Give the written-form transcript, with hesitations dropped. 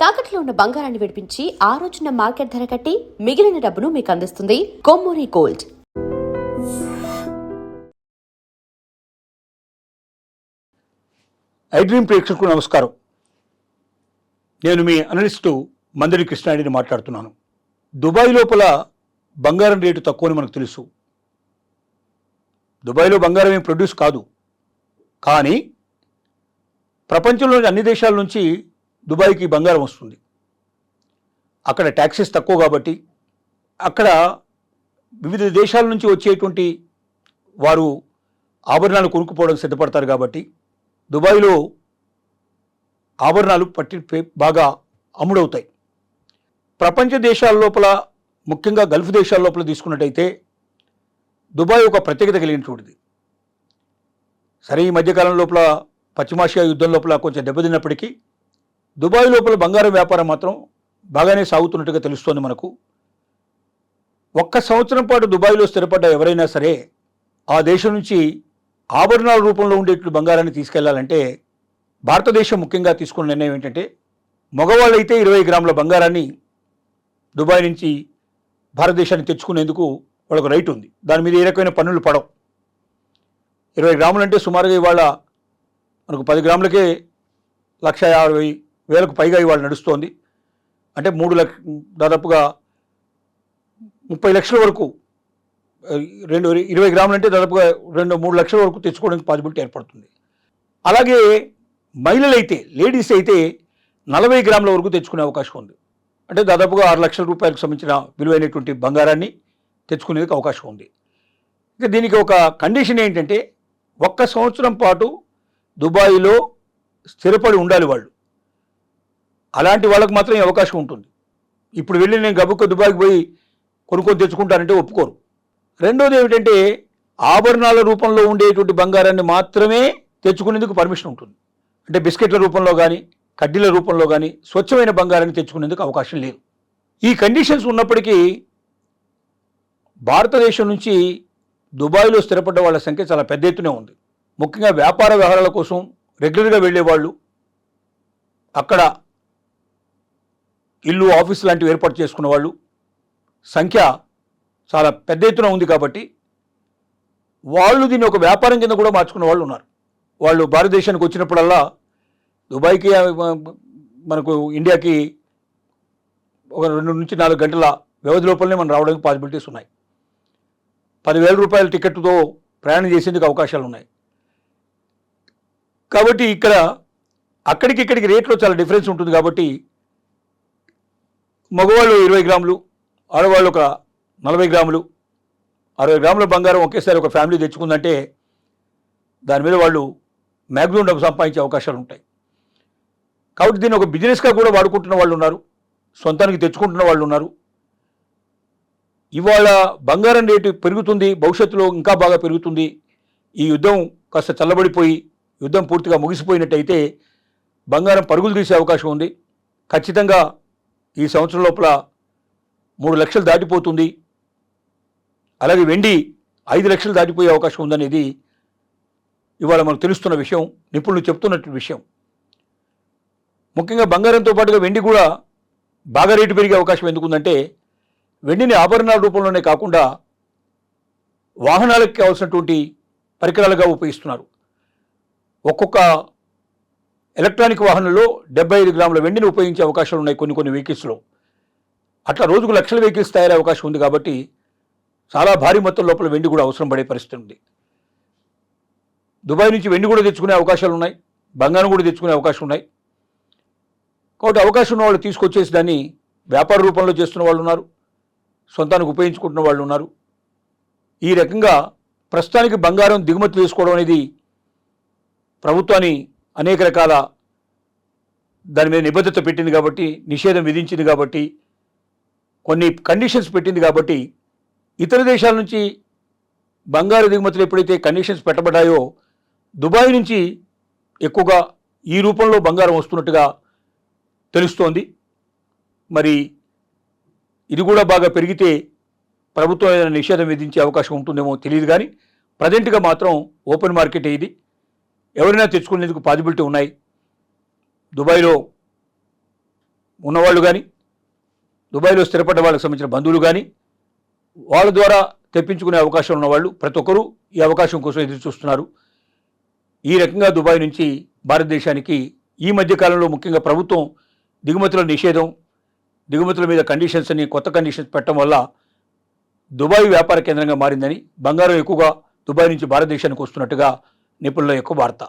తాకట్లో ఉన్న బంగారాన్ని విడిపించి ఆ రోజున మార్కెట్ ధర కట్టి మిగిలిన డబ్బును మీకు అందిస్తుంది కొమ్మూరి గోల్డ్. ఐడ్రీమ్ ప్రేక్షకులకు నమస్కారం. నేను మీ అనలిస్టు మందడి కృష్ణారెడ్డిని మాట్లాడుతున్నాను. దుబాయ్ లోపల బంగారం రేటు తక్కువని మనకు తెలుసు. దుబాయ్లో బంగారం ఏం ప్రొడ్యూస్ కాదు, కానీ ప్రపంచంలోని అన్ని దేశాల నుంచి దుబాయ్కి బంగారం వస్తుంది. అక్కడ ట్యాక్సెస్ తక్కువ కాబట్టి అక్కడ వివిధ దేశాల నుంచి వచ్చేటువంటి వారు ఆభరణాలు కొనుక్కుపోవడం సిద్ధపడతారు. కాబట్టి దుబాయ్లో ఆభరణాలు బాగా అమ్ముడవుతాయి. ప్రపంచ దేశాల లోపల, ముఖ్యంగా గల్ఫ్ దేశాల లోపల తీసుకున్నట్టయితే దుబాయ్ ఒక ప్రత్యేకత కలిగినటువంటిది. సరే, ఈ మధ్యకాలం లోపల పశ్చిమాసియా యుద్ధం లోపల కొంచెం దెబ్బతిన్నప్పటికీ దుబాయ్ లోపల బంగారం వ్యాపారం మాత్రం బాగానే సాగుతున్నట్టుగా తెలుస్తోంది మనకు. ఒక్క సంవత్సరం పాటు దుబాయ్లో స్థిరపడ్డ ఎవరైనా సరే ఆ దేశం నుంచి ఆభరణాల రూపంలో ఉండేటువంటి బంగారాన్ని తీసుకెళ్లాలంటే భారతదేశం ముఖ్యంగా తీసుకున్న నిర్ణయం ఏంటంటే, మగవాళ్ళైతే 20 గ్రాముల బంగారాన్ని దుబాయ్ నుంచి భారతదేశానికి తెచ్చుకునేందుకు వాళ్ళకు రైట్ ఉంది. దాని మీద ఏ రకమైన పన్నులు పడవు. 20 గ్రాములు అంటే సుమారుగా ఇవాళ మనకు 10 గ్రాములకే 1,50,000 పైగా ఇవాళ నడుస్తోంది. అంటే దాదాపుగా 30 లక్షల వరకు 20 గ్రాములు అంటే దాదాపుగా 2-3 లక్షల వరకు తెచ్చుకోవడానికి పాసిబిలిటీ ఏర్పడుతుంది. అలాగే మహిళలైతే, లేడీస్ అయితే 40 గ్రాముల వరకు తెచ్చుకునే అవకాశం ఉంది. అంటే దాదాపుగా 6 లక్షల రూపాయలకు సంబంధించిన విలువైనటువంటి బంగారాన్ని తెచ్చుకునేందుకు అవకాశం ఉంది. ఇక దీనికి ఒక కండిషన్ ఏంటంటే, ఒక్క సంవత్సరం పాటు దుబాయ్లో స్థిరపడి ఉండాలి వాళ్ళు. అలాంటి వాళ్ళకు మాత్రం అవకాశం ఉంటుంది. ఇప్పుడు వెళ్ళి నేను గబుక్క దుబాయ్కి పోయి కొనుక్కొని తెచ్చుకుంటానంటే ఒప్పుకోరు. రెండోది ఏమిటంటే, ఆభరణాల రూపంలో ఉండేటువంటి బంగారాన్ని మాత్రమే తెచ్చుకునేందుకు పర్మిషన్ ఉంటుంది. అంటే బిస్కెట్ల రూపంలో కానీ, కడ్డీల రూపంలో కానీ స్వచ్ఛమైన బంగారాన్ని తెచ్చుకునేందుకు అవకాశం లేదు. ఈ కండిషన్స్ ఉన్నప్పటికీ భారతదేశం నుంచి దుబాయ్లో స్థిరపడ్డ వాళ్ళ సంఖ్య చాలా పెద్ద ఎత్తునే ఉంది. ముఖ్యంగా వ్యాపార వ్యవహారాల కోసం రెగ్యులర్గా వెళ్ళేవాళ్ళు, అక్కడ ఇల్లు, ఆఫీసు లాంటివి ఏర్పాటు చేసుకున్న వాళ్ళు సంఖ్య చాలా పెద్ద ఎత్తున ఉంది. కాబట్టి వాళ్ళు దీన్ని ఒక వ్యాపారం కింద కూడా మార్చుకున్న వాళ్ళు ఉన్నారు. వాళ్ళు భారతదేశానికి వచ్చినప్పుడల్లా దుబాయ్కి, మనకు ఇండియాకి ఒక 2 నుంచి 4 గంటల వ్యవధి లోపలనే మనం రావడానికి పాసిబిలిటీస్ ఉన్నాయి. 10,000 రూపాయల టికెట్తో ప్రయాణం చేసేందుకు అవకాశాలు ఉన్నాయి. కాబట్టి ఇక్కడ ఇక్కడికి రేట్లో చాలా డిఫరెన్స్ ఉంటుంది. కాబట్టి మగవాళ్ళు 20 గ్రాములు, ఆడవాళ్ళు ఒక 40 గ్రాములు, 60 గ్రాముల బంగారం ఒకేసారి ఒక ఫ్యామిలీ తెచ్చుకుందంటే దాని మీద వాళ్ళు మ్యాక్సిమం డబ్బు సంపాదించే అవకాశాలు ఉంటాయి. కాబట్టి దీన్ని ఒక బిజినెస్గా కూడా వాడుకుంటున్న వాళ్ళు ఉన్నారు, సొంతానికి తెచ్చుకుంటున్న వాళ్ళు ఉన్నారు. ఇవాళ బంగారం రేటు పెరుగుతుంది, భవిష్యత్తులో ఇంకా బాగా పెరుగుతుంది. ఈ యుద్ధం కాస్త చల్లబడిపోయి యుద్ధం పూర్తిగా ముగిసిపోయినట్టయితే బంగారం పరుగులు తీసే అవకాశం ఉంది. ఖచ్చితంగా ఈ సంవత్సరం లోపల 3 లక్షలు దాటిపోతుంది. అలాగే వెండి 5 లక్షలు దాటిపోయే అవకాశం ఉందనేది ఇవాళ మనకు తెలుస్తున్న విషయం, నిపుణులు చెప్తున్నటువంటి విషయం. ముఖ్యంగా బంగారంతో పాటుగా వెండి కూడా బాగా రేటు పెరిగే అవకాశం ఎందుకుందంటే, వెండిని ఆభరణాల రూపంలోనే కాకుండా వాహనాలకు కావాల్సినటువంటి పరికరాలుగా ఉపయోగిస్తున్నారు. ఒక్కొక్క ఎలక్ట్రానిక్ వాహనంలో 75 గ్రాముల వెండిని ఉపయోగించే అవకాశాలు ఉన్నాయి కొన్ని వెహికల్స్లో. అట్లా రోజుకు లక్షల వెహికల్స్ తయారయ్యే అవకాశం ఉంది. కాబట్టి చాలా భారీ మొత్తం లోపల వెండి కూడా అవసరం పడే పరిస్థితి ఉంది. దుబాయ్ నుంచి వెండి కూడా తెచ్చుకునే అవకాశాలు ఉన్నాయి, బంగారం కూడా తెచ్చుకునే అవకాశం ఉన్నాయి. కాబట్టి అవకాశం ఉన్న వాళ్ళు తీసుకొచ్చేసి దాన్ని వ్యాపార రూపంలో చేస్తున్న వాళ్ళు ఉన్నారు, సొంతానికి ఉపయోగించుకుంటున్న వాళ్ళు ఉన్నారు. ఈ రకంగా ప్రస్తుతానికి బంగారం దిగుమతి చేసుకోవడం అనేది ప్రభుత్వాన్ని అనేక రకాల దాని మీద నిబద్ధత పెట్టింది కాబట్టి, నిషేధం విధించింది కాబట్టి, కొన్ని కండిషన్స్ పెట్టింది కాబట్టి, ఇతర దేశాల నుంచి బంగారు దిగుమతులు ఎప్పుడైతే కండిషన్స్ పెట్టబడ్డాయో దుబాయ్ నుంచి ఎక్కువగా ఈ రూపంలో బంగారం వస్తున్నట్టుగా తెలుస్తోంది. మరి ఇది కూడా బాగా పెరిగితే ప్రభుత్వం ఏదైనా నిషేధం విధించే అవకాశం ఉంటుందేమో తెలియదు. కానీ ప్రజెంట్గా మాత్రం ఓపెన్ మార్కెట్ ఇది, ఎవరైనా తెచ్చుకునేందుకు పాసిబిలిటీ ఉన్నాయి. దుబాయ్లో ఉన్నవాళ్ళు కానీ దుబాయ్లో స్థిరపడ్డ వాళ్ళకి సంబంధించిన బంధువులు కానీ వాళ్ళ ద్వారా తెప్పించుకునే అవకాశం ఉన్నవాళ్ళు ప్రతి ఒక్కరూ ఈ అవకాశం కోసం ఎదురు చూస్తున్నారు. ఈ రకంగా దుబాయ్ నుంచి భారతదేశానికి ఈ మధ్యకాలంలో ముఖ్యంగా ప్రభుత్వం దిగుమతుల నిషేధం, దిగుమతుల మీద కండిషన్స్ అని కొత్త కండిషన్స్ పెట్టడం వల్ల దుబాయ్ వ్యాపార కేంద్రంగా మారిందని, బంగారం ఎక్కువగా దుబాయ్ నుంచి భారతదేశానికి వస్తున్నట్టుగా నిపుణుల యొక్క వార్త.